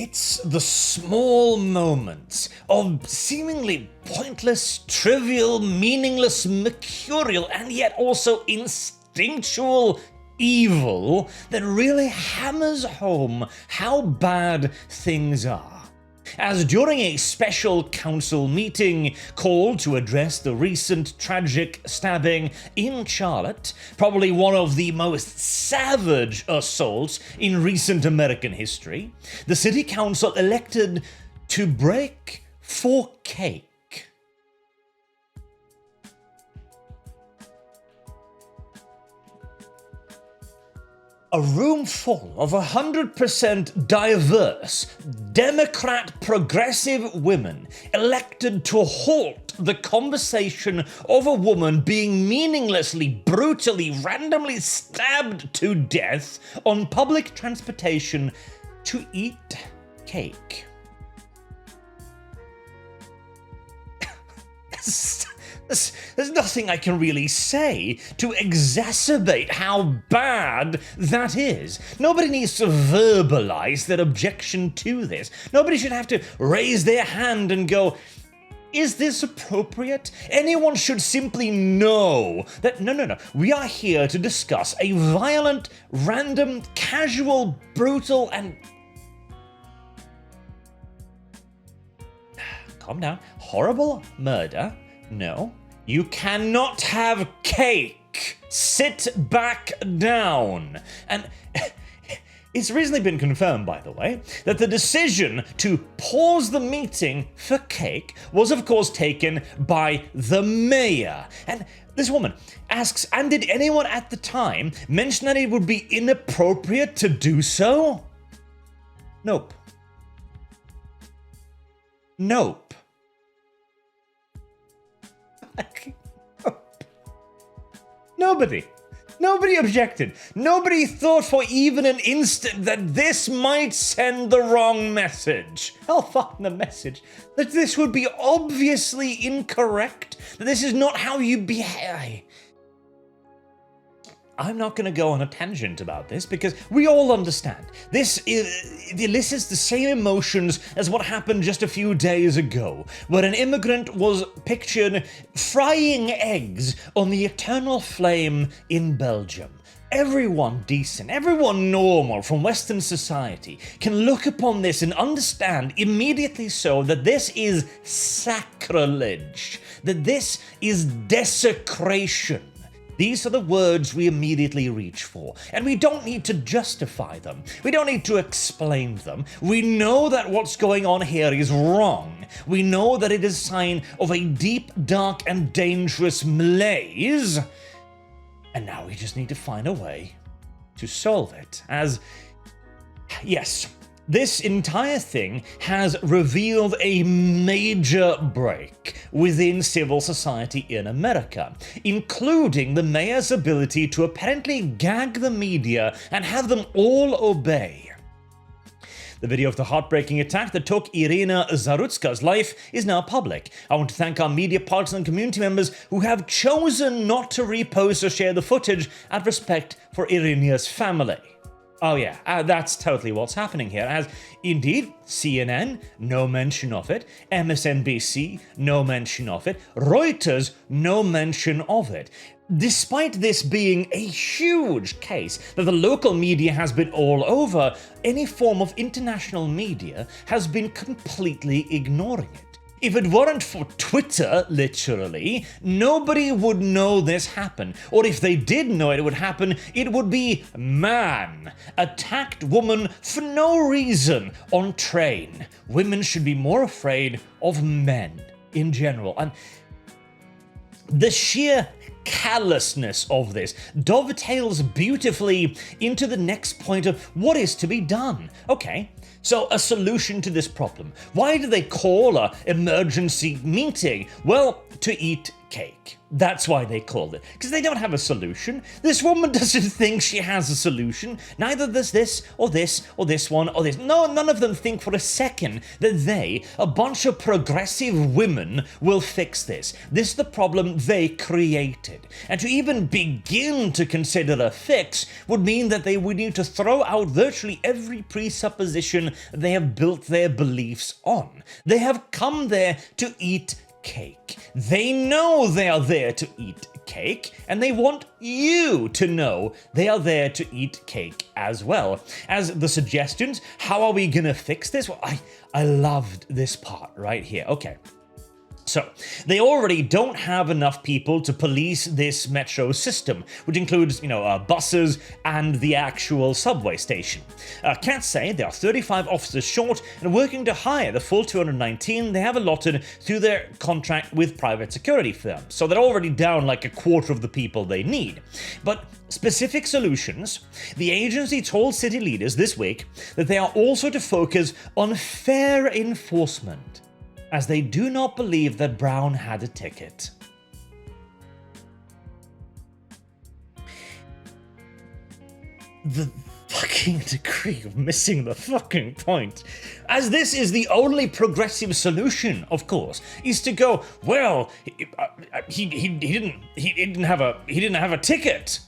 It's the small moments of seemingly pointless, trivial, meaningless, mercurial, and yet also instinctual evil that really hammers home how bad things are. As during a special council meeting called to address the recent tragic stabbing in Charlotte, probably one of the most savage assaults in recent American history, the city council elected to break for cake. A room full of 100% diverse, Democrat progressive women elected to halt the conversation of a woman being meaninglessly, brutally, randomly stabbed to death on public transportation to eat cake. There's nothing I can really say to exacerbate how bad that is. Nobody needs to verbalize their objection to this. Nobody should have to raise their hand and go, is this appropriate? Anyone should simply know that no, we are here to discuss a violent, random, casual, brutal, and... Calm down. Horrible murder. No. You cannot have cake. Sit back down. And it's recently been confirmed, by the way, that the decision to pause the meeting for cake was, of course, taken by the mayor. And this woman asks, and did anyone at the time mention that it would be inappropriate to do so? Nope. Nope. Nobody objected. Nobody thought for even an instant that this might send the wrong message. Hell, fuck the message. That this would be obviously incorrect. That this is not how you behave. I'm not going to go on a tangent about this because we all understand. This elicits the same emotions as what happened just a few days ago, where an immigrant was pictured frying eggs on the eternal flame in Belgium. Everyone decent, everyone normal from Western society can look upon this and understand immediately so that this is sacrilege, that this is desecration. These are the words we immediately reach for, and we don't need to justify them. We don't need to explain them. We know that what's going on here is wrong. We know that it is a sign of a deep, dark, and dangerous malaise. And now we just need to find a way to solve it. Yes, this entire thing has revealed a major break within civil society in America, including the mayor's ability to apparently gag the media and have them all obey. The video of the heartbreaking attack that took Irina Zarutska's life is now public. I want to thank our media partners and community members who have chosen not to repost or share the footage out of respect for Irina's family. Oh yeah, that's totally what's happening here, as indeed, CNN, no mention of it, MSNBC, no mention of it, Reuters, no mention of it. Despite this being a huge case that the local media has been all over, any form of international media has been completely ignoring it. If it weren't for Twitter, literally, nobody would know this happened. Or if they did know it would happen, it would be man attacked woman for no reason on train. Women should be more afraid of men in general. And the sheer callousness of this dovetails beautifully into the next point of what is to be done. Okay, so a solution to this problem. Why do they call an emergency meeting? Well, to eat cake. That's why they called it, because they don't have a solution. This woman doesn't think she has a solution. Neither does this, or this, or this one, or this. No, none of them think for a second that they, a bunch of progressive women, will fix this. This is the problem they created. And to even begin to consider a fix would mean that they would need to throw out virtually every presupposition they have built their beliefs on. They have come there to eat cake. They know they are there to eat cake, and they want you to know they are there to eat cake as well. As the suggestions, how are we gonna fix this? Well, I loved this part right here. Okay. So, they already don't have enough people to police this metro system, which includes, buses and the actual subway station. Cats say they are 35 officers short and working to hire the full 219 they have allotted through their contract with private security firms. So they're already down like a quarter of the people they need. But specific solutions, the agency told city leaders this week that they are also to focus on fair enforcement, as they do not believe that Brown had a ticket. The fucking degree of missing the fucking point. As this is the only progressive solution, of course, is to go, well, he didn't have a ticket.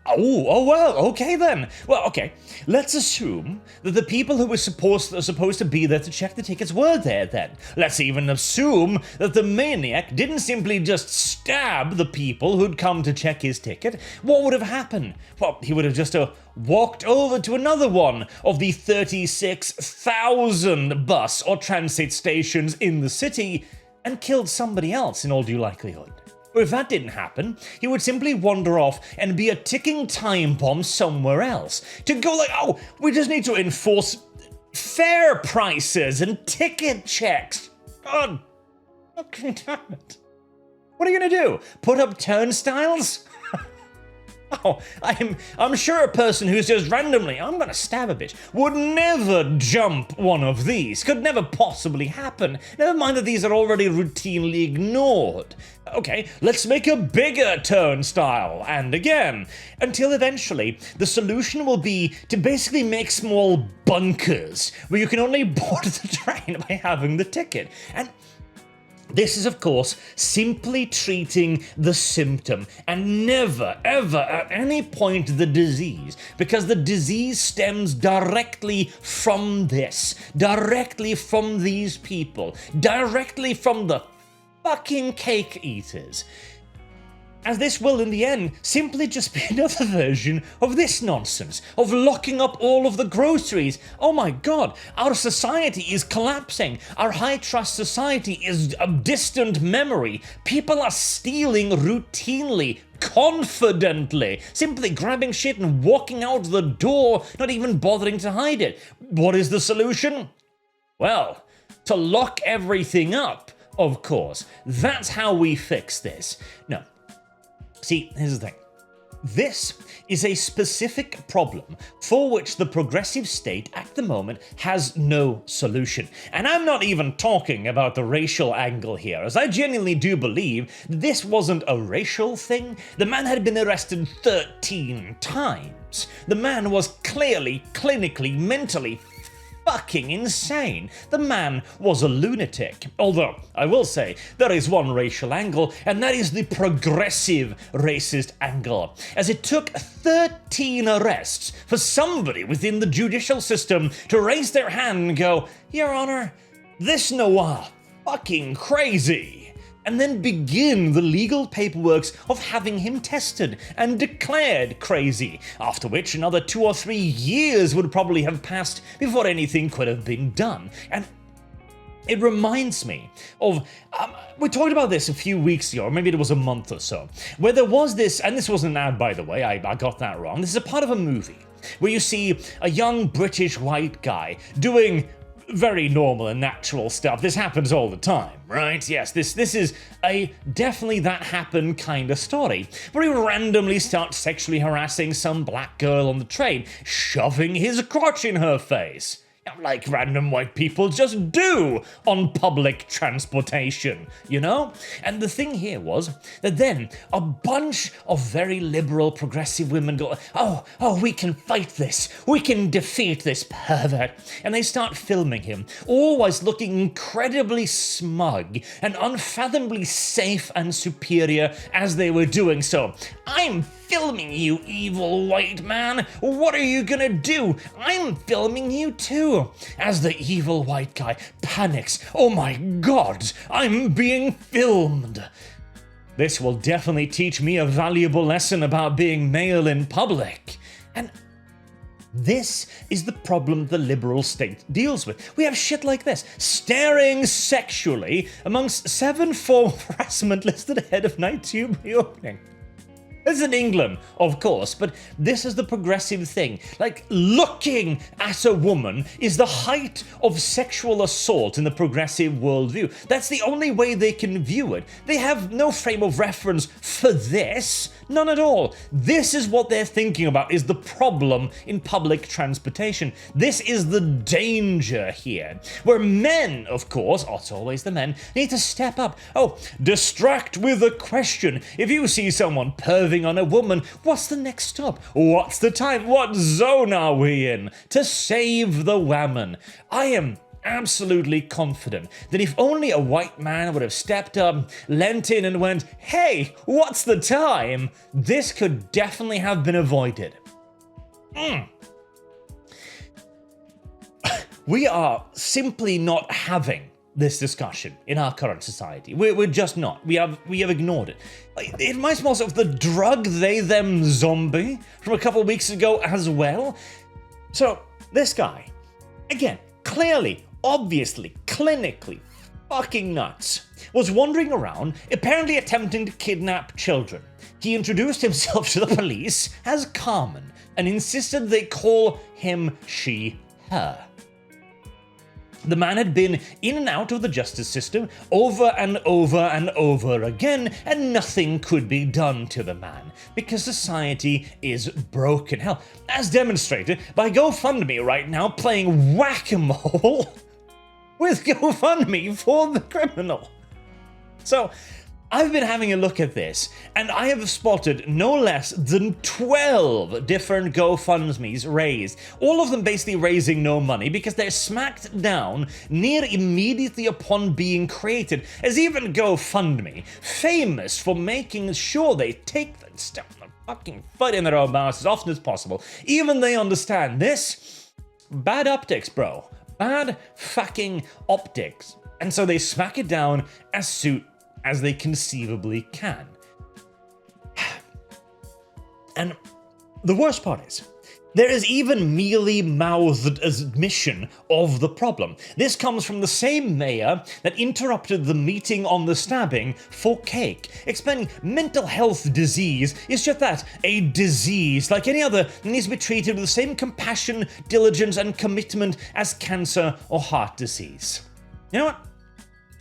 Oh well, okay then. Well, okay, let's assume that the people who were supposed to be there to check the tickets were there then. Let's even assume that the maniac didn't simply just stab the people who'd come to check his ticket. What would have happened? Well, he would have just walked over to another one of the 36,000 bus or transit stations in the city and killed somebody else in all due likelihood. Or if that didn't happen, he would simply wander off and be a ticking time bomb somewhere else. To go like, oh, we just need to enforce fare prices and ticket checks. God, fucking damn it. What are you gonna do? Put up turnstiles? Oh, I'm sure a person who's just randomly, I'm gonna stab a bitch, would never jump one of these. Could never possibly happen. Never mind that these are already routinely ignored. Okay, let's make a bigger turnstile, and again, until eventually the solution will be to basically make small bunkers where you can only board the train by having the ticket. And this is, of course, simply treating the symptom and never, ever at any point the disease, because the disease stems directly from this, directly from these people, directly from the fucking cake eaters. As this will, in the end, simply just be another version of this nonsense, of locking up all of the groceries. Oh my god, our society is collapsing. Our high-trust society is a distant memory. People are stealing routinely, confidently, simply grabbing shit and walking out the door, not even bothering to hide it. What is the solution? Well, to lock everything up, of course. That's how we fix this. No. See, here's the thing. This is a specific problem for which the progressive state at the moment has no solution. And I'm not even talking about the racial angle here, as I genuinely do believe this wasn't a racial thing. The man had been arrested 13 times. The man was clearly, clinically, mentally fucking insane. The man was a lunatic. Although, I will say, there is one racial angle, and that is the progressive racist angle, as it took 13 arrests for somebody within the judicial system to raise their hand and go, Your Honor, this Noah fucking crazy, and then begin the legal paperwork of having him tested and declared crazy, after which another 2 or 3 years would probably have passed before anything could have been done. And it reminds me of, we talked about this a few weeks ago, or maybe it was a month or so, where there was this, and this wasn't an ad by the way, I got that wrong, this is a part of a movie, where you see a young British white guy doing very normal and natural stuff. This happens all the time, right? Yes, this is a definitely that happened kind of story, where he randomly starts sexually harassing some black girl on the train, shoving his crotch in her face. like random white people just do on public transportation, you know? And the thing here was that then a bunch of very liberal, progressive women go, oh, we can fight this. We can defeat this pervert. And they start filming him, always looking incredibly smug and unfathomably safe and superior as they were doing so. I'm filming you, evil white man. What are you gonna do? I'm filming you too. As the evil white guy panics, oh my god, I'm being filmed. This will definitely teach me a valuable lesson about being male in public. And this is the problem the liberal state deals with. We have shit like this. Staring sexually amongst 7 form of harassment listed ahead of night tube reopening. This is in England, of course, but this is the progressive thing. Like, looking at a woman is the height of sexual assault in the progressive worldview. That's the only way they can view it. They have no frame of reference for this. None at all. This is what they're thinking about, is the problem in public transportation. This is the danger here. Where men, of course, it's always the men, need to step up. Oh, distract with a question. If you see someone perving on a woman, what's the next stop? What's the time? What zone are we in? To save the woman. I am absolutely confident that if only a white man would have stepped up, leant in and went, hey, what's the time? This could definitely have been avoided. We are simply not having this discussion in our current society. We're just not. We have ignored it. It reminds me also of the drug they them zombie from a couple of weeks ago as well. So this guy, again, clearly, obviously, clinically fucking nuts, was wandering around, apparently attempting to kidnap children. He introduced himself to the police as Carmen and insisted they call him she, her. The man had been in and out of the justice system over and over and over again, and nothing could be done to the man, because society is broken. Hell, as demonstrated by GoFundMe right now playing whack-a-mole with GoFundMe for the criminal. So, I've been having a look at this, and I have spotted no less than 12 different GoFundMes raised, all of them basically raising no money because they're smacked down near immediately upon being created, as even GoFundMe, famous for making sure they take the step and fucking foot in their own mouth as often as possible, even they understand this. Bad optics, bro. Bad fucking optics. And so they smack it down as soon as they conceivably can. And the worst part is, there is even mealy-mouthed admission of the problem. This comes from the same mayor that interrupted the meeting on the stabbing for cake, explaining mental health disease is just that, a disease like any other that needs to be treated with the same compassion, diligence, and commitment as cancer or heart disease. You know what?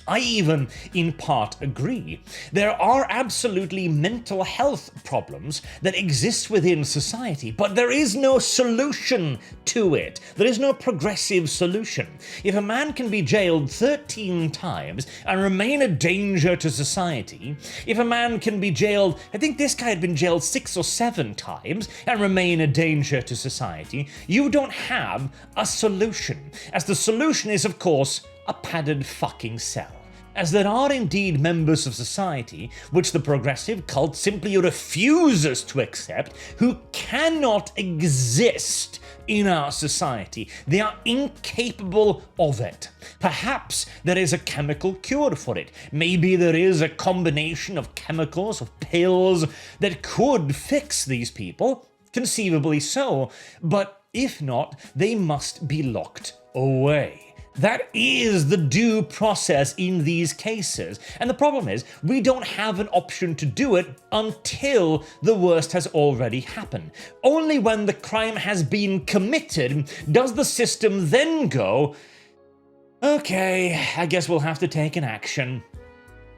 I even, in part, agree. There are absolutely mental health problems that exist within society, but there is no solution to it. There is no progressive solution. If a man can be jailed 13 times and remain a danger to society, if a man can be jailed, I think this guy had been jailed 6 or 7 times and remain a danger to society, you don't have a solution. As the solution is, of course, a padded fucking cell. As there are indeed members of society, which the progressive cult simply refuses to accept, who cannot exist in our society. They are incapable of it. Perhaps there is a chemical cure for it. Maybe there is a combination of chemicals, of pills, that could fix these people, conceivably so, but if not, they must be locked away. That is the due process in these cases. And the problem is, we don't have an option to do it until the worst has already happened. Only when the crime has been committed does the system then go, okay, I guess we'll have to take an action.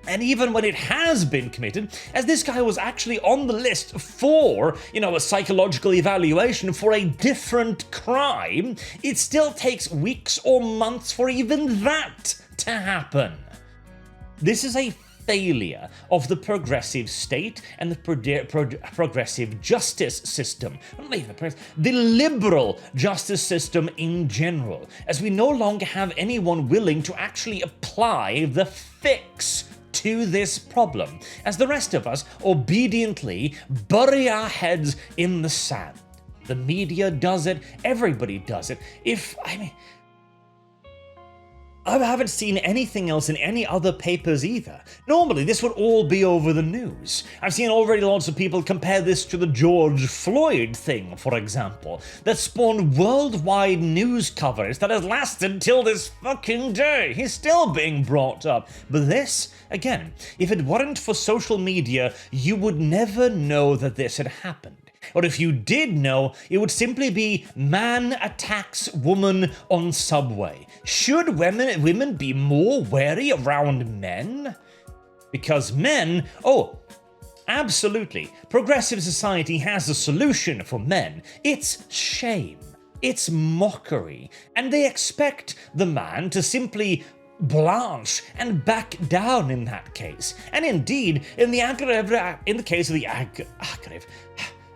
And even when it has been committed, as this guy was actually on the list for, a psychological evaluation for a different crime, it still takes weeks or months for even that to happen. This is a failure of the progressive state and the progressive justice system. Not even the liberal justice system in general, as we no longer have anyone willing to actually apply the fix to this problem, as the rest of us obediently bury our heads in the sand. The media does it, everybody does it. I haven't seen anything else in any other papers either. Normally, this would all be over the news. I've seen already lots of people compare this to the George Floyd thing, for example, that spawned worldwide news coverage that has lasted till this fucking day. He's still being brought up. But this, again, if it weren't for social media, you would never know that this had happened. Or if you did know, it would simply be man attacks woman on subway. Should women be more wary around men? Because men, absolutely, progressive society has a solution for men. It's shame. It's mockery. And they expect the man to simply blanch and back down in that case. And indeed, in the case of the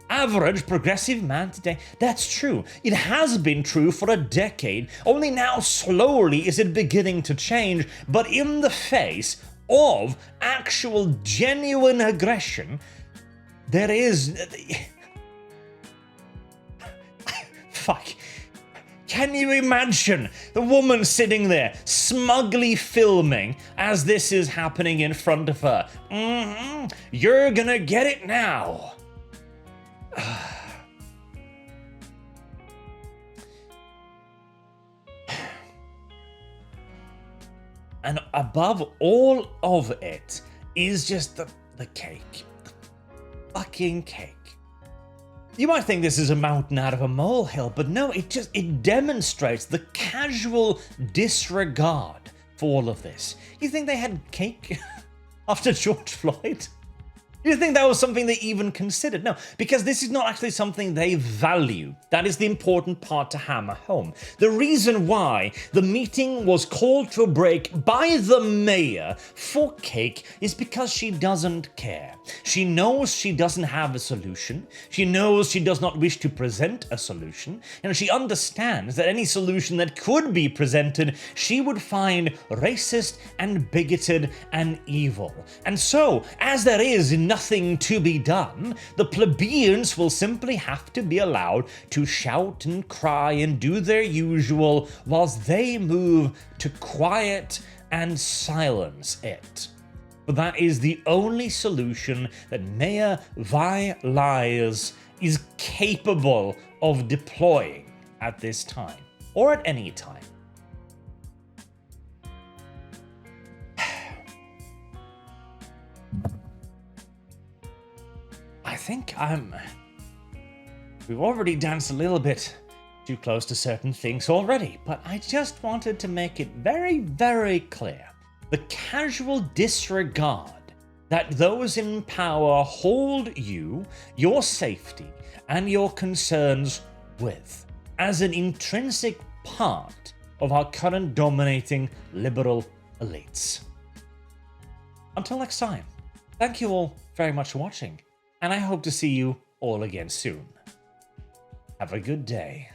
average progressive man today, that's true. It has been true for a decade, only now slowly is it beginning to change, but in the face of actual genuine aggression, there is... Fuck. Can you imagine the woman sitting there, smugly filming as this is happening in front of her? You're gonna get it now. And above all of it is just the cake. The fucking cake. You might think this is a mountain out of a molehill, but no, it demonstrates the casual disregard for all of this. You think they had cake after George Floyd? You think that was something they even considered? No, because this is not actually something they value. That is the important part to hammer home. The reason why the meeting was called to a break by the mayor for cake is because she doesn't care. She knows she doesn't have a solution. She knows she does not wish to present a solution. And she understands that any solution that could be presented, she would find racist and bigoted and evil. And so, as there is nothing to be done, the plebeians will simply have to be allowed to shout and cry and do their usual whilst they move to quiet and silence it. But that is the only solution that Mayor Vi Lyles is capable of deploying at this time, or at any time. I think we've already danced a little bit too close to certain things already, but I just wanted to make it very, very clear. The casual disregard that those in power hold you, your safety, and your concerns with, as an intrinsic part of our current dominating liberal elites. Until next time, thank you all very much for watching, and I hope to see you all again soon. Have a good day.